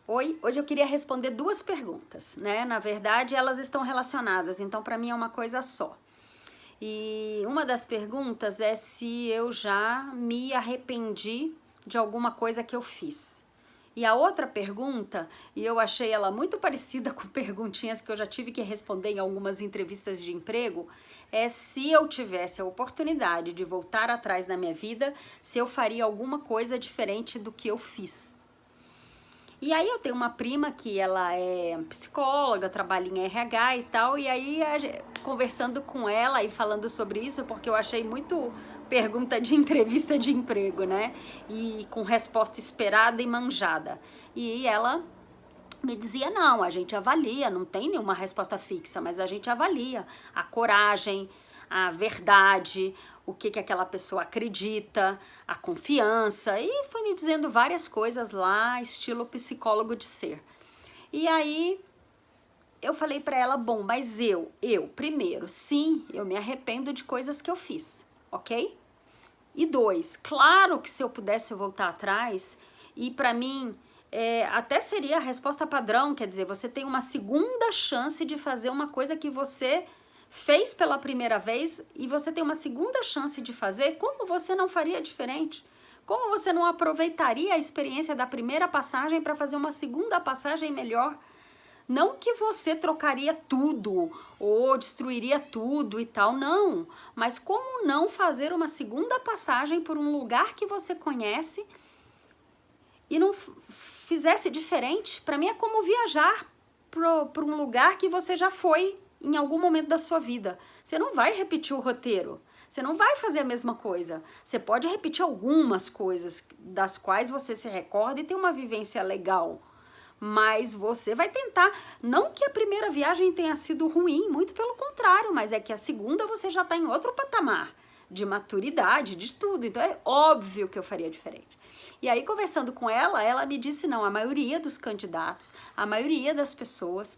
Oi, hoje eu queria responder duas perguntas, né? Na verdade, elas estão relacionadas, então para mim é uma coisa só. E uma das perguntas é se eu já me arrependi de alguma coisa que eu fiz. E a outra pergunta, e eu achei ela muito parecida com perguntinhas que eu já tive que responder em algumas entrevistas de emprego, é se eu tivesse a oportunidade de voltar atrás na minha vida, se eu faria alguma coisa diferente do que eu fiz. E aí eu tenho uma prima que ela é psicóloga, trabalha em RH e tal, e aí conversando com ela e falando sobre isso, porque eu achei muito pergunta de entrevista de emprego, né? E com resposta esperada e manjada. E ela me dizia, não, a gente avalia, não tem nenhuma resposta fixa, mas a gente avalia a coragem, a verdade, o que aquela pessoa acredita, a confiança, e foi me dizendo várias coisas lá, estilo psicólogo de ser. E aí eu falei pra ela, bom, mas primeiro, sim, eu me arrependo de coisas que eu fiz, ok? E dois, claro que se eu pudesse voltar atrás, e pra mim até seria a resposta padrão, quer dizer, você tem uma segunda chance de fazer uma coisa que você fez pela primeira vez e você tem uma segunda chance de fazer, como você não faria diferente? Como você não aproveitaria a experiência da primeira passagem para fazer uma segunda passagem melhor? Não que você trocaria tudo ou destruiria tudo e tal, não. Mas como não fazer uma segunda passagem por um lugar que você conhece e não fizesse diferente? Para mim é como viajar para um lugar que você já foi em algum momento da sua vida. Você não vai repetir o roteiro. Você não vai fazer a mesma coisa. Você pode repetir algumas coisas das quais você se recorda e tem uma vivência legal. Mas você vai tentar, não que a primeira viagem tenha sido ruim, muito pelo contrário, mas é que a segunda você já está em outro patamar de maturidade, de tudo. Então é óbvio que eu faria diferente. E aí, conversando com ela me disse, não, a maioria dos candidatos, a maioria das pessoas,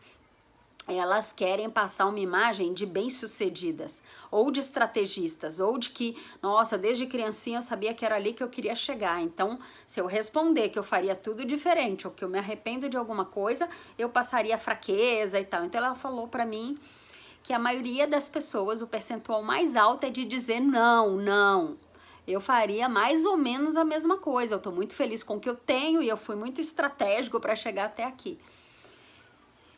elas querem passar uma imagem de bem-sucedidas, ou de estrategistas, ou de que, nossa, desde criancinha eu sabia que era ali que eu queria chegar. Então, se eu responder que eu faria tudo diferente, ou que eu me arrependo de alguma coisa, eu passaria fraqueza e tal. Então, ela falou pra mim que a maioria das pessoas, o percentual mais alto é de dizer não. Eu faria mais ou menos a mesma coisa. Eu tô muito feliz com o que eu tenho e eu fui muito estratégico para chegar até aqui.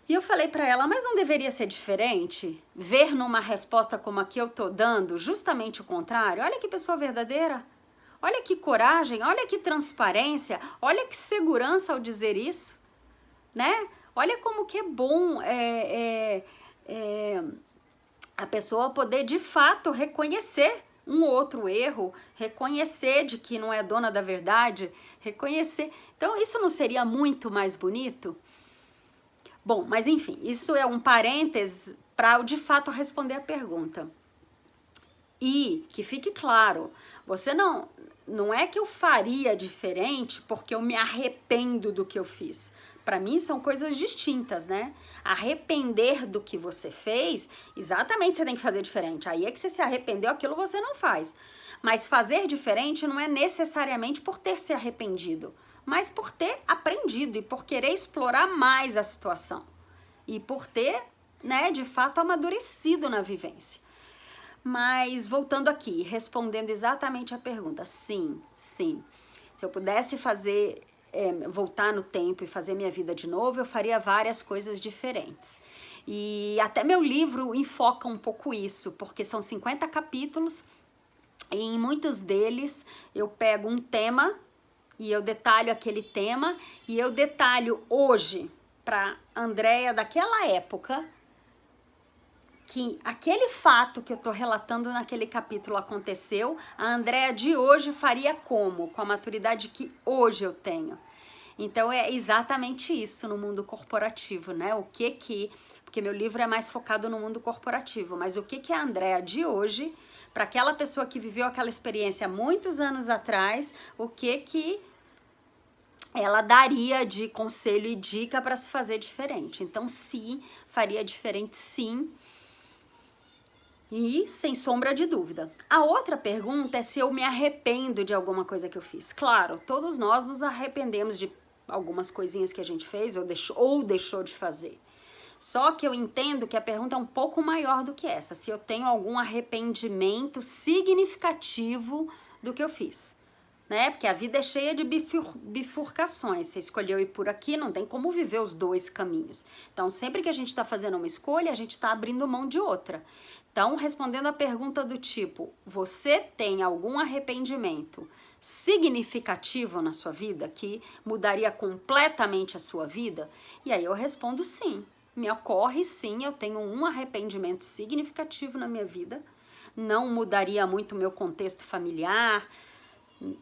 E eu falei pra ela, mas não deveria ser diferente? Ver numa resposta como a que eu tô dando justamente o contrário? Olha que pessoa verdadeira, olha que coragem, olha que transparência, olha que segurança ao dizer isso, né? Olha como que é bom a pessoa poder de fato reconhecer um outro erro, reconhecer de que não é dona da verdade, reconhecer. Então isso não seria muito mais bonito? Bom, mas enfim, isso é um parênteses para de fato responder a pergunta. E que fique claro, você não é que eu faria diferente porque eu me arrependo do que eu fiz. Para mim são coisas distintas, né? Arrepender do que você fez, exatamente você tem que fazer diferente. Aí é que você se arrependeu, aquilo você não faz. Mas fazer diferente não é necessariamente por ter se arrependido, mas por ter aprendido e por querer explorar mais a situação. E por ter, né, de fato amadurecido na vivência. Mas voltando aqui, respondendo exatamente a pergunta, sim. Se eu pudesse fazer, voltar no tempo e fazer minha vida de novo, eu faria várias coisas diferentes. E até meu livro enfoca um pouco isso, porque são 50 capítulos e em muitos deles eu pego um tema e eu detalho aquele tema e eu detalho hoje para Andréia daquela época que aquele fato que eu tô relatando naquele capítulo aconteceu, a Andréia de hoje faria como? Com a maturidade que hoje eu tenho. Então é exatamente isso no mundo corporativo, né? Porque meu livro é mais focado no mundo corporativo, mas o que a Andréia de hoje, para aquela pessoa que viveu aquela experiência muitos anos atrás, o que ela daria de conselho e dica para se fazer diferente. Então sim, faria diferente sim. E sem sombra de dúvida. A outra pergunta é se eu me arrependo de alguma coisa que eu fiz. Claro, todos nós nos arrependemos de algumas coisinhas que a gente fez ou deixou de fazer. Só que eu entendo que a pergunta é um pouco maior do que essa, se eu tenho algum arrependimento significativo do que eu fiz, né? Porque a vida é cheia de bifurcações, você escolheu ir por aqui, não tem como viver os dois caminhos. Então, sempre que a gente está fazendo uma escolha, a gente está abrindo mão de outra. Então, respondendo a pergunta do tipo, você tem algum arrependimento significativo na sua vida, que mudaria completamente a sua vida? E aí eu respondo sim. Me ocorre sim, eu tenho um arrependimento significativo na minha vida, não mudaria muito o meu contexto familiar,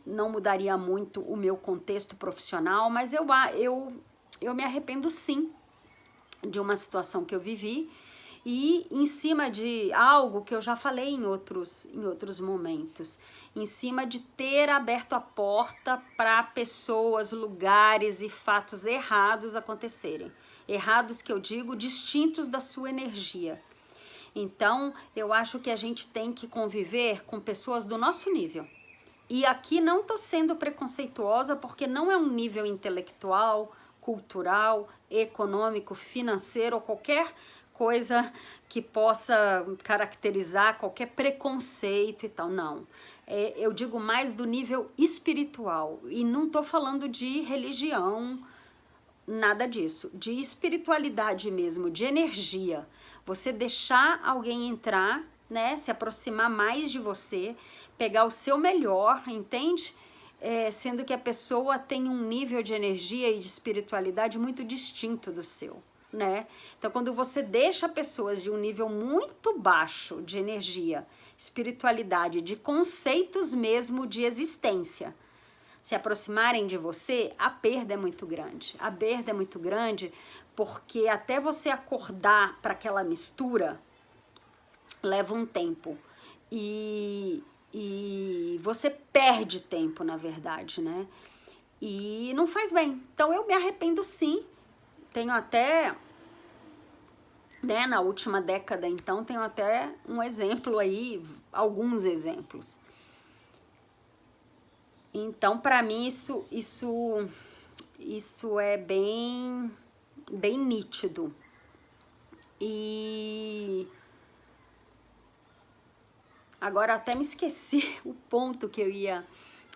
não mudaria muito o meu contexto profissional, mas eu me arrependo sim de uma situação que eu vivi e em cima de algo que eu já falei em outros momentos, em cima de ter aberto a porta para pessoas, lugares e fatos errados acontecerem. Errados que eu digo, distintos da sua energia. Então, eu acho que a gente tem que conviver com pessoas do nosso nível. E aqui não estou sendo preconceituosa, porque não é um nível intelectual, cultural, econômico, financeiro ou qualquer coisa que possa caracterizar qualquer preconceito e tal, não. Eu digo mais do nível espiritual, e não estou falando de religião, nada disso, de espiritualidade mesmo, de energia. Você deixar alguém entrar, né, se aproximar mais de você, pegar o seu melhor, entende? Sendo que a pessoa tem um nível de energia e de espiritualidade muito distinto do seu, né? Então, quando você deixa pessoas de um nível muito baixo de energia, espiritualidade, de conceitos mesmo de existência, se aproximarem de você, a perda é muito grande. A perda é muito grande porque até você acordar para aquela mistura, leva um tempo. E você perde tempo, na verdade, né? E não faz bem. Então, eu me arrependo sim. Tenho até, né, na última década, então, tenho até um exemplo aí, alguns exemplos. Então, para mim, isso é bem nítido. E agora até me esqueci o ponto que eu ia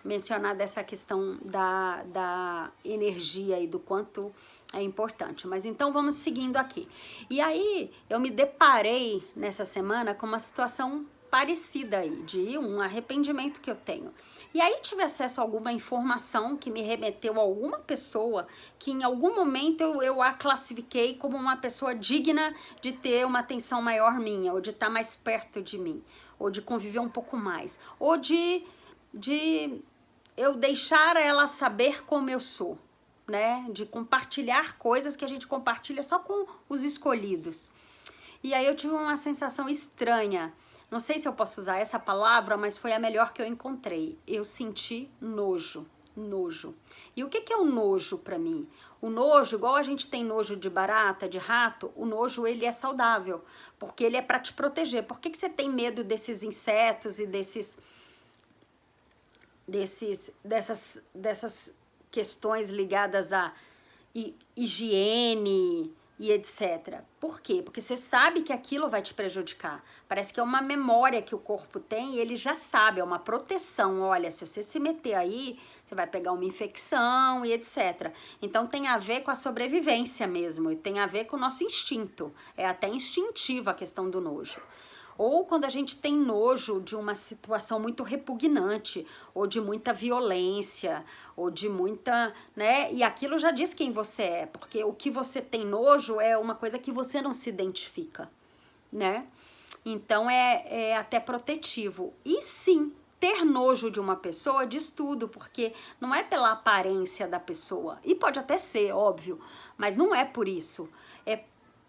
mencionar dessa questão da energia e do quanto é importante. Mas então vamos seguindo aqui. E aí eu me deparei nessa semana com uma situação parecida aí, de um arrependimento que eu tenho. E aí tive acesso a alguma informação que me remeteu a alguma pessoa que em algum momento eu a classifiquei como uma pessoa digna de ter uma atenção maior minha, ou de estar mais perto de mim, ou de conviver um pouco mais, ou de eu deixar ela saber como eu sou, né? De compartilhar coisas que a gente compartilha só com os escolhidos. E aí eu tive uma sensação estranha. Não sei se eu posso usar essa palavra, mas foi a melhor que eu encontrei. Eu senti nojo. E o que é o nojo para mim? O nojo, igual a gente tem nojo de barata, de rato, o nojo ele é saudável, porque ele é para te proteger. Por que você tem medo desses insetos e dessas questões ligadas a higiene e etc. Por quê? Porque você sabe que aquilo vai te prejudicar. Parece que é uma memória que o corpo tem e ele já sabe, é uma proteção. Olha, se você se meter aí, você vai pegar uma infecção e etc. Então tem a ver com a sobrevivência mesmo, e tem a ver com o nosso instinto. É até instintiva a questão do nojo. Ou quando a gente tem nojo de uma situação muito repugnante, ou de muita violência, ou de muita, né? E aquilo já diz quem você é, porque o que você tem nojo é uma coisa que você não se identifica, né? Então é até protetivo. E sim, ter nojo de uma pessoa diz tudo, porque não é pela aparência da pessoa, e pode até ser, óbvio, mas não é por isso, é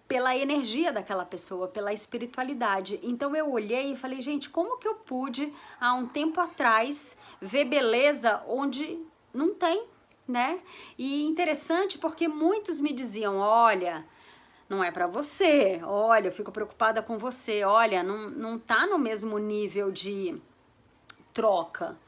pela energia daquela pessoa, pela espiritualidade. Então eu olhei e falei, gente, como que eu pude, há um tempo atrás, ver beleza onde não tem, né? E interessante porque muitos me diziam, olha, não é pra você, olha, eu fico preocupada com você, olha, não tá no mesmo nível de troca.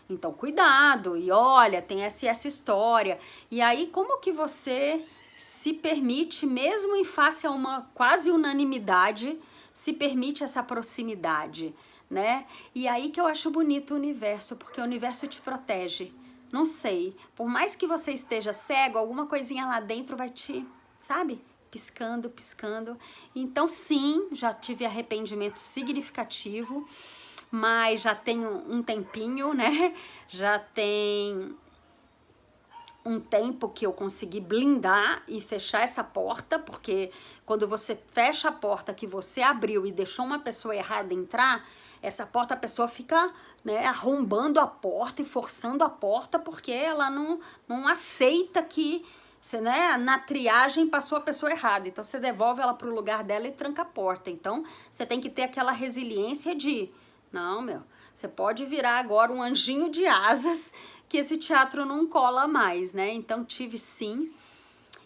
Então, cuidado, e olha, tem essa história. E aí, como que você se permite, mesmo em face a uma quase unanimidade, se permite essa proximidade, né? E aí que eu acho bonito o universo, porque o universo te protege. Não sei, por mais que você esteja cego, alguma coisinha lá dentro vai te, sabe? Piscando, piscando. Então, sim, já tive arrependimento significativo, mas já tem um tempinho, né? Já tem um tempo que eu consegui blindar e fechar essa porta, porque quando você fecha a porta que você abriu e deixou uma pessoa errada entrar, essa porta, a pessoa fica, né, arrombando a porta e forçando a porta, porque ela não aceita que você, né, na triagem passou a pessoa errada, então você devolve ela para o lugar dela e tranca a porta. Então você tem que ter aquela resiliência de, não, meu, você pode virar agora um anjinho de asas, que esse teatro não cola mais, né? Então tive sim,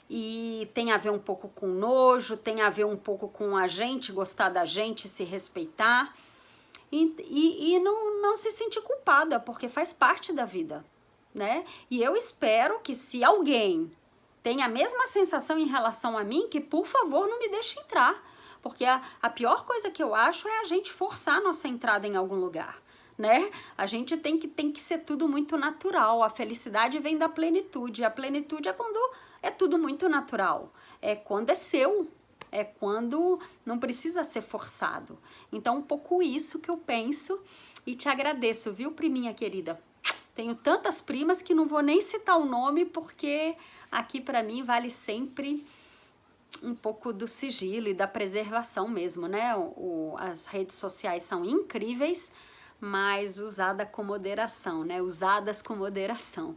e tem a ver um pouco com nojo, tem a ver um pouco com a gente gostar da gente, se respeitar e não se sentir culpada, porque faz parte da vida, né? E eu espero que se alguém tem a mesma sensação em relação a mim, que por favor não me deixe entrar, porque a pior coisa que eu acho é a gente forçar a nossa entrada em algum lugar, né? A gente tem que ser tudo muito natural. A felicidade vem da plenitude. A plenitude é quando é tudo muito natural. É quando é seu. É quando não precisa ser forçado. Então, um pouco isso que eu penso e te agradeço, viu, priminha querida? Tenho tantas primas que não vou nem citar o nome, porque aqui para mim vale sempre um pouco do sigilo e da preservação mesmo, né? As redes sociais são incríveis, mas usada com moderação, né? Usadas com moderação.